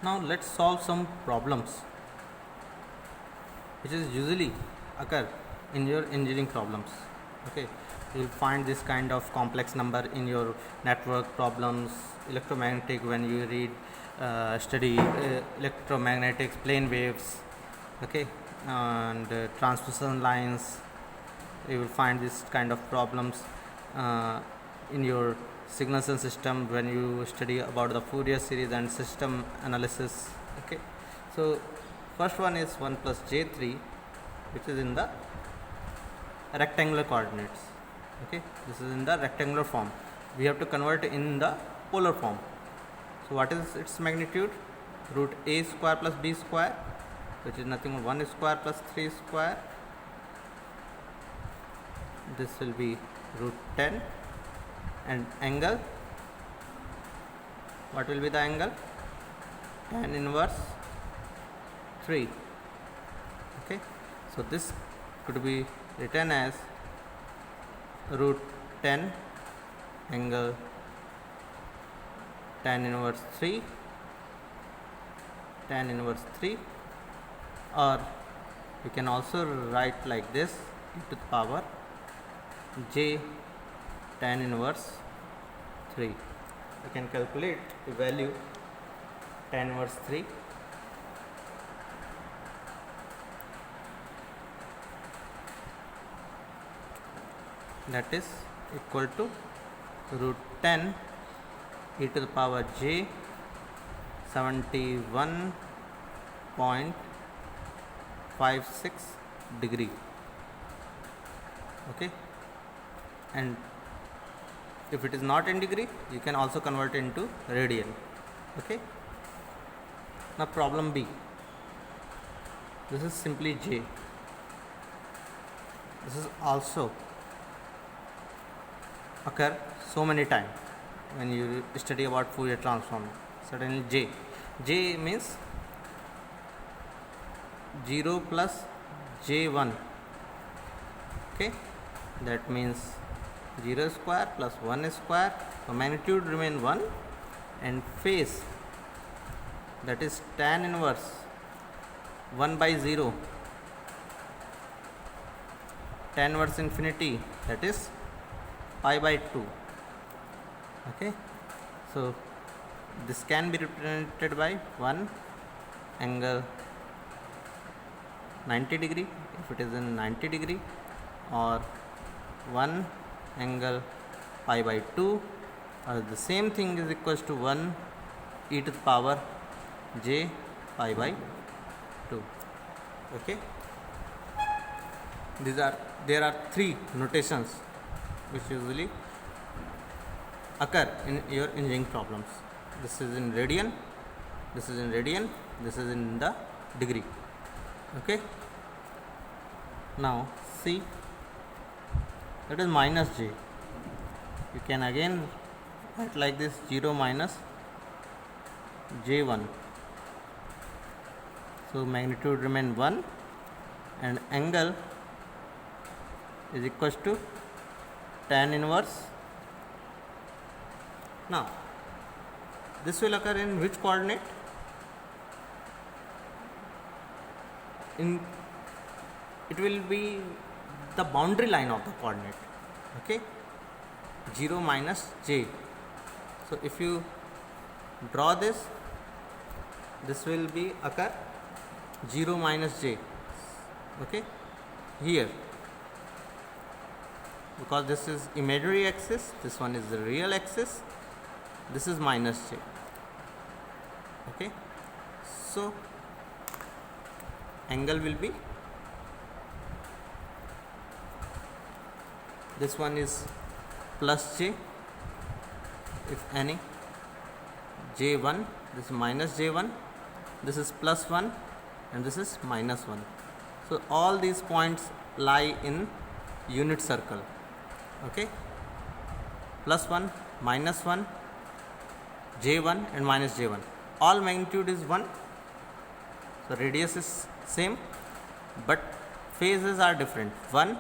Now let's solve some problems which is usually occur in your engineering problems. Okay, you will find this kind of complex number in your network problems, electromagnetic when you read study electromagnetics, plane waves. Okay, and transmission lines. You will find this kind of problems in your signals and system when you study about the Fourier series and system analysis. Okay, so first one is 1 plus j3, which is in the rectangular coordinates. Okay, this is in the rectangular form. We have to convert in the polar form. So what is its magnitude? Root a square plus b square, which is nothing but 1 square plus 3 square. This will be root 10. And angle, what will be the angle? Tan inverse 3. Okay, so this could be written as root 10 angle tan inverse 3, tan inverse 3, or you can also write like this, e to the power j tan inverse 3. You can calculate the value tan inverse 3. That is equal to root 10 e to the power j 71.56 degree. Okay, and if it is not in degree, you can also convert it into radian. Okay, now problem B. This is simply j. This is also occur so many times when you study about Fourier transform. Suddenly j means 0 plus j1. Okay, that means 0 square plus 1 square. So magnitude remain 1, and phase, that is tan inverse 1 by 0, tan inverse infinity, that is pi by 2. Okay, so this can be represented by 1 angle 90 degree if it is in 90 degree, or 1 angle pi by 2, or the same thing is equals to 1 e to the power j pi by 2. Okay, there are three notations which usually occur in your engineering problems. This is in radian, this is in radian, this is in the degree. Okay, now see, that is minus j. You can again write like this, 0 minus j1. So magnitude remain 1, and angle is equals to tan inverse. Now this will occur in which coordinate? It will be the boundary line of the coordinate. Okay, 0 minus j. So if you draw this will be occur 0 minus j. Okay, here, because this is imaginary axis, this one is the real axis, this is minus j. Okay, so angle will be, this one is plus j, if any, j1, this is minus j1, this is plus 1, and this is minus 1. So all these points lie in unit circle. Okay, plus 1, minus 1, j1 and minus j1, all magnitude is 1. So radius is same, but phases are different. 1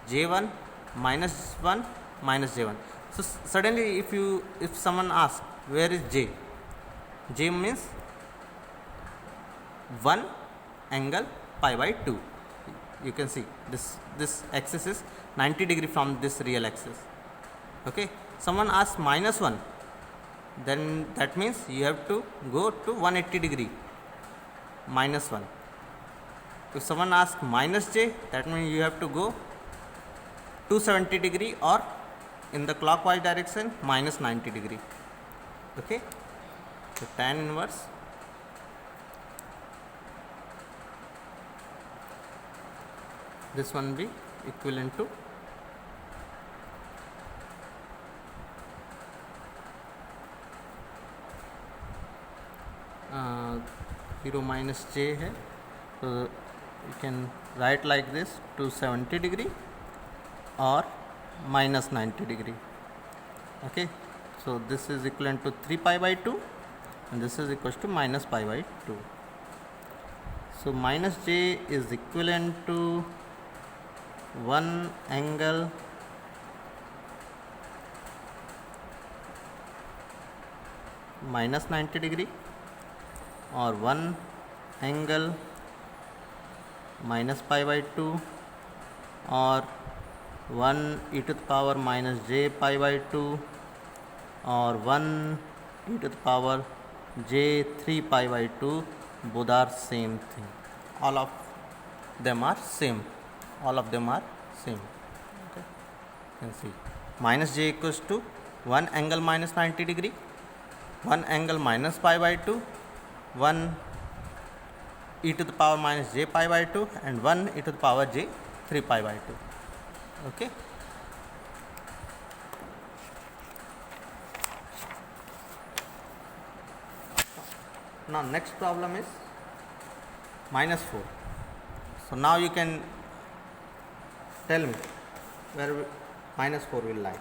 j1 minus 1 minus j1. So suddenly if someone asks where is j means 1 angle pi by 2. You can see this axis is 90 degree from this real axis. Okay, someone asks minus 1, then that means you have to go to 180 degree, minus 1. If someone asks minus j, that means you have to go 270 degree, or in the clockwise direction minus 90 degree. Okay, so tan inverse this one be equivalent to zero minus j है, so you can write like this 270 degree or minus 90 degree. Okay, so this is equivalent to 3 pi by 2 and this is equals to minus pi by 2. So minus j is equivalent to 1 angle minus 90 degree or 1 angle minus pi by 2 or 1 e to the power minus j pi by 2 or 1 e to the power j 3 pi by 2. Both are same thing. All of them are same. Okay, you can see minus j equals to 1 angle minus 90 degree, 1 angle minus pi by 2, 1 e to the power minus j pi by 2 and 1 e to the power j 3 pi by 2. Okay, now next problem is minus 4. So now you can tell me where minus 4 will lie.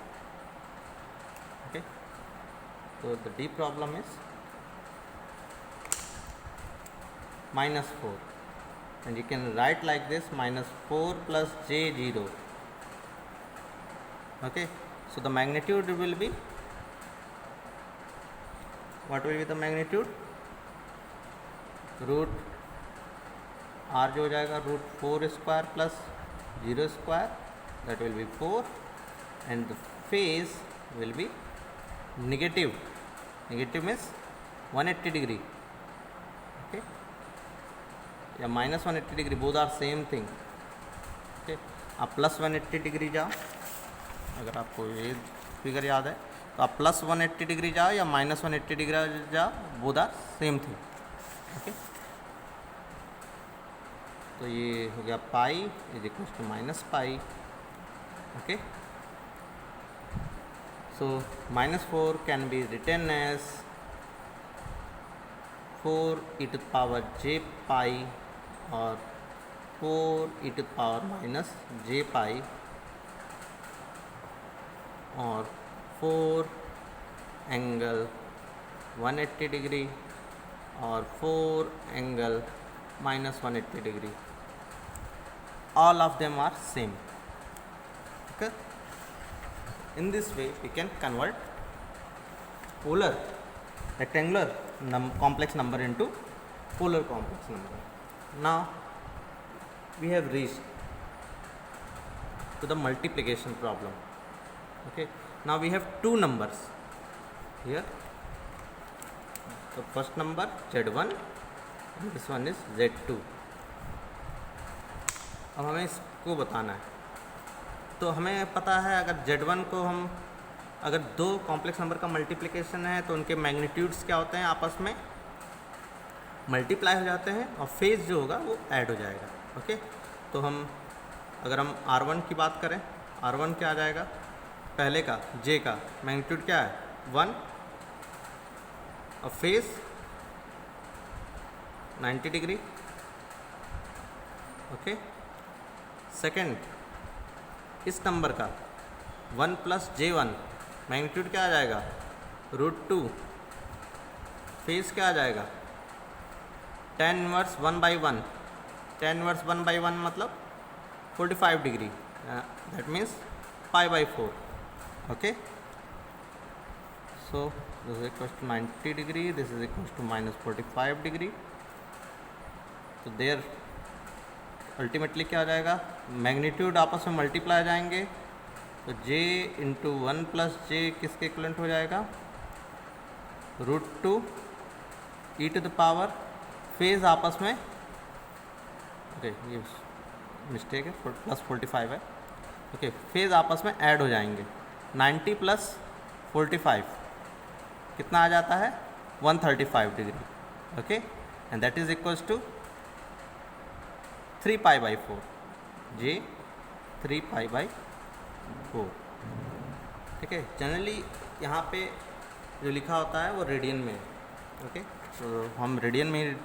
Okay, so the D problem is minus 4 and you can write like this minus 4 plus j 0. Okay, so the magnitude will be, what will be the magnitude? Root r जो हो जाएगा root 4 square plus 0 square, that will be 4 and the phase will be negative means 180 degree. Okay, या minus 180 degree, both are same thing. Okay, आप plus 180 degree जाओ, अगर आपको ये figure याद है तो आप प्लस 180 डिग्री जाओ या माइनस 180 डिग्री जाओ, both are same thing. Okay, तो ये हो गया pi is equal to minus pi. Okay, so minus 4 can be written as 4 e to the power j pi और 4 e to the power minus j pi और 4 angle 180 degree और 4 angle minus 180 degree. All of them are same. Okay, in this way we can convert polar rectangular complex number into polar complex number. Now we have reached to the multiplication problem. Okay, now we have two numbers here. The first number z1 and this one is z2. अब हमें इसको बताना है, तो हमें पता है अगर z1 को हम अगर दो कॉम्प्लेक्स नंबर का मल्टीप्लिकेशन है तो उनके मैग्नीट्यूड्स क्या होते हैं, आपस में मल्टीप्लाई हो जाते हैं और फेज जो होगा वो ऐड हो जाएगा. ओके, तो हम अगर हम r1 की बात करें, r1 क्या आ जाएगा, पहले का j का मैग्नीट्यूड क्या है 1 और फेज 90 डिग्री. ओके, सेकेंड इस नंबर का 1 प्लस j1 मैग्नीट्यूड क्या आ जाएगा √2, फेज क्या आ जाएगा tan इनवर्स 1/1. tan इनवर्स 1/1 मतलब 45 degree, that means π/4. Okay, so this is equals to 90 degree, this is equals to minus 45 degree. तो देयर अल्टीमेटली क्या हो जाएगा, मैग्नीट्यूड आपस में मल्टीप्लाई जाएंगे, तो j इंटू 1 प्लस जे किसके इक्वलेंट हो जाएगा, √2 e to the power, phase आपस में, ओके ये मिस्टेक है, प्लस 45 है, ओके फेज आपस में ऐड हो जाएंगे। 90 प्लस 45 कितना आ जाता है, 135 degree, okay and that is equals to 3 pi by 4, J 3 pi by 4, ठीक है। जनरली यहाँ पे जो लिखा होता है वो रेडियन में है, ओके तो हम रेडियन में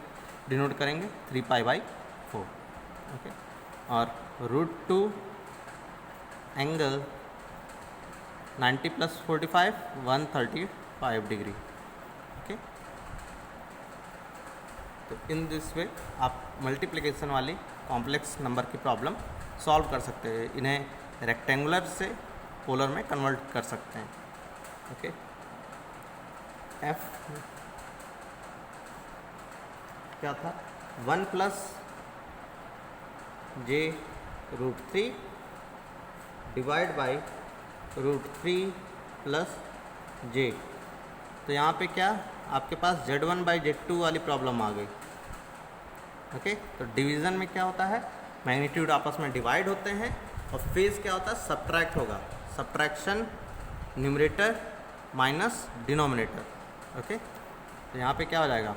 डिनोट करेंगे 3 पाई बाई 4, ओके और √2 एंगल 90 प्लस 45 135 डिग्री, ओके। तो इन दिस वे आप मल्टीप्लिकेशन वाली कॉम्प्लेक्स नंबर की प्रॉब्लम सॉल्व कर सकते हैं, इन्हें रेक्टेंगुलर से पोलर में कन्वर्ट कर सकते हैं, ओके। f क्या था, 1 plus j √3 divide by √3 plus j. तो यहाँ पे क्या आपके पास Z1 बाई Z2 वाली प्रॉब्लम आ गई, ओके। तो डिवीज़न में क्या होता है, मैग्नीट्यूड आपस में डिवाइड होते हैं और फेज क्या होता है, सब्ट्रैक्ट होगा, subtraction numerator minus denominator, okay. तो यहाँ पे क्या हो जाएगा,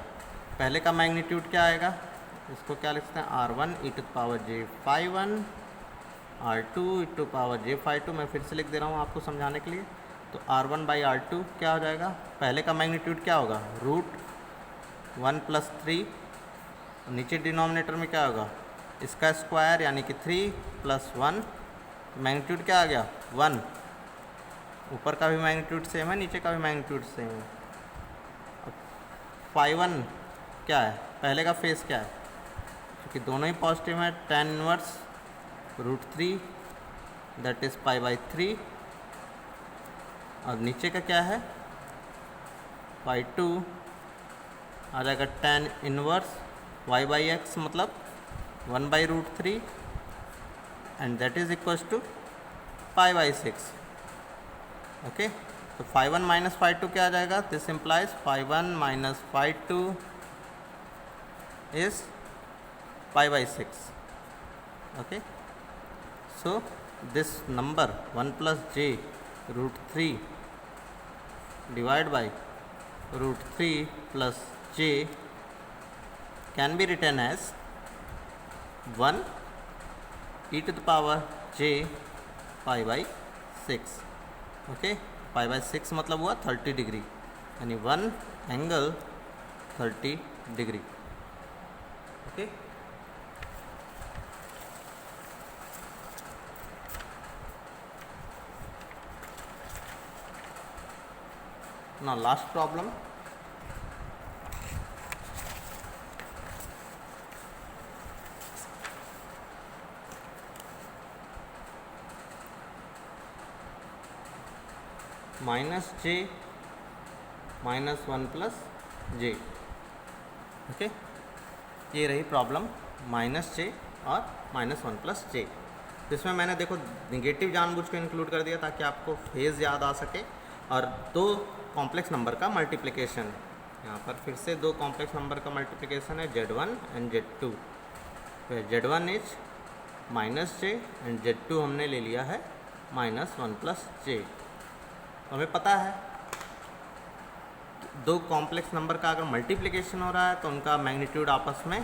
पहले का मैग्नीट्यूड क्या आएगा, इसको क्या लिखते हैं, R1 e to power j∅1, R2 e to power j∅2, मैं फिर से लिख दे रहा हूँ आपको समझाने के लिए। तो R1 बाई R2 क्या हो जाएगा, पहले का मैग्नीट्यूड क्या होगा, √1 प्लस 3, नीचे डिनोमिनेटर में क्या होगा, इसका स्क्वायर यानी कि 3 प्लस 1, मैग्नीट्यूड क्या आ गया 1, ऊपर का भी मैग्नीट्यूड सेम है, नीचे का भी मैग्नीट्यूड सेम है। ∅1 क्या है, पहले का फेस क्या है, क्योंकि दोनों ही पॉजिटिव है, tan इनवर्स √3 दैट इज π/3, और नीचे का क्या है, ∅2 आ जाएगा tan इनवर्स y/x मतलब 1/√3 and that is equals to π/6, okay. तो ∅1 माइनस ∅2 क्या आ जाएगा, this implies ∅1 minus ∅2 is π/6, okay. So this number 1 plus j √3 divided by √3 plus j can be written as 1 e to the power j π/6, okay. π/6 मतलब हुआ 30 degree, यानी 1 angle 30 degree, okay. Now last problem, minus j minus 1 plus j, okay. ये रही problem -j और -1 plus j। तो इसमें मैंने देखो निगेटिव जानबूझ के इंक्लूड कर दिया ताकि आपको फेज याद आ सके, और दो कॉम्प्लेक्स नंबर का मल्टीप्लिकेशन, यहाँ पर फिर से दो कॉम्प्लेक्स नंबर का मल्टीप्लिकेशन है, Z1 and Z2। Z1 is -j and Z2 हमने ले लिया है -1 प्लस j। हमें पता है दो कॉम्प्लेक्स नंबर का अगर मल्टीप्लिकेशन हो रहा है तो उनका मैग्नीट्यूड आपस में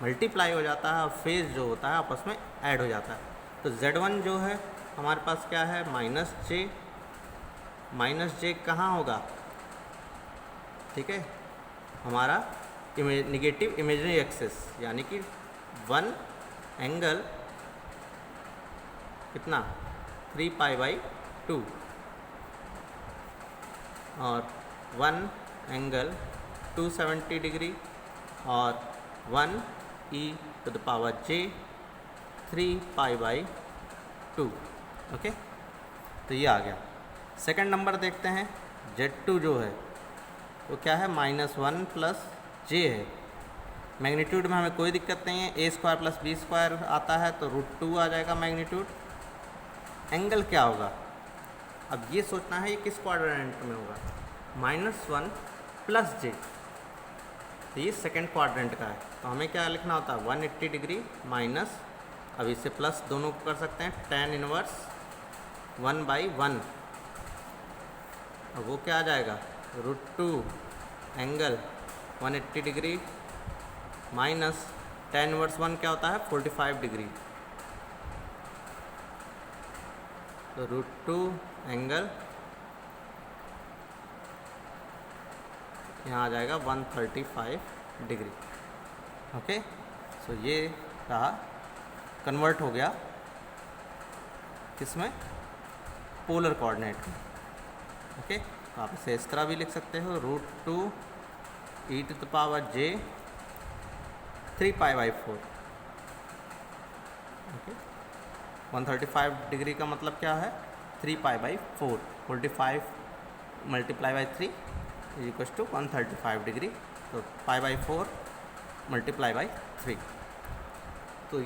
मल्टीप्लाई हो जाता है और फेज जो होता है आपस में ऐड हो जाता है। तो Z1 जो है हमारे पास क्या है, -j कहाँ होगा, ठीक है, हमारा निगेटिव इमेजिनरी एक्सेस, यानी कि 1 एंगल कितना 3π/2 और 1 एंगल 270 डिग्री और 1 e to the power j 3π/2, okay. तो ये आ गया। सेकंड नंबर देखते हैं, Z2 जो है वो क्या है, -1 प्लस j है, मैग्नीट्यूड में हमें कोई दिक्कत नहीं है, ए स्क्वायर प्लस बी स्क्वायर आता है तो √2 आ जाएगा मैग्नीट्यूड। एंगल क्या होगा, अब ये सोचना है ये किस क्वाड्रेंट में होगा, -1 प्लस जे, तो ये सेकेंड क्वाड्रेंट का है, तो हमें क्या लिखना होता है 180 डिग्री माइनस, अब इससे प्लस दोनों को कर सकते हैं, tan इनवर्स 1/1, अब वो क्या आ जाएगा √2 angle 180 degree minus tan inverse 1 क्या होता है 45 डिग्री, तो √2 एंगल यहाँ आ जाएगा 135 डिग्री। ओके, सो ये रहा, कन्वर्ट हो गया किसमें, पोलर कोऑर्डिनेट में। ओके, तो आप इसे इस तरह भी लिख सकते हो, √2 e⁻j 3π/4। ओके, 135 डिग्री का मतलब क्या है 3π/4, 45 × 3 = 135 डिग्री, तो π/4 × 3। तो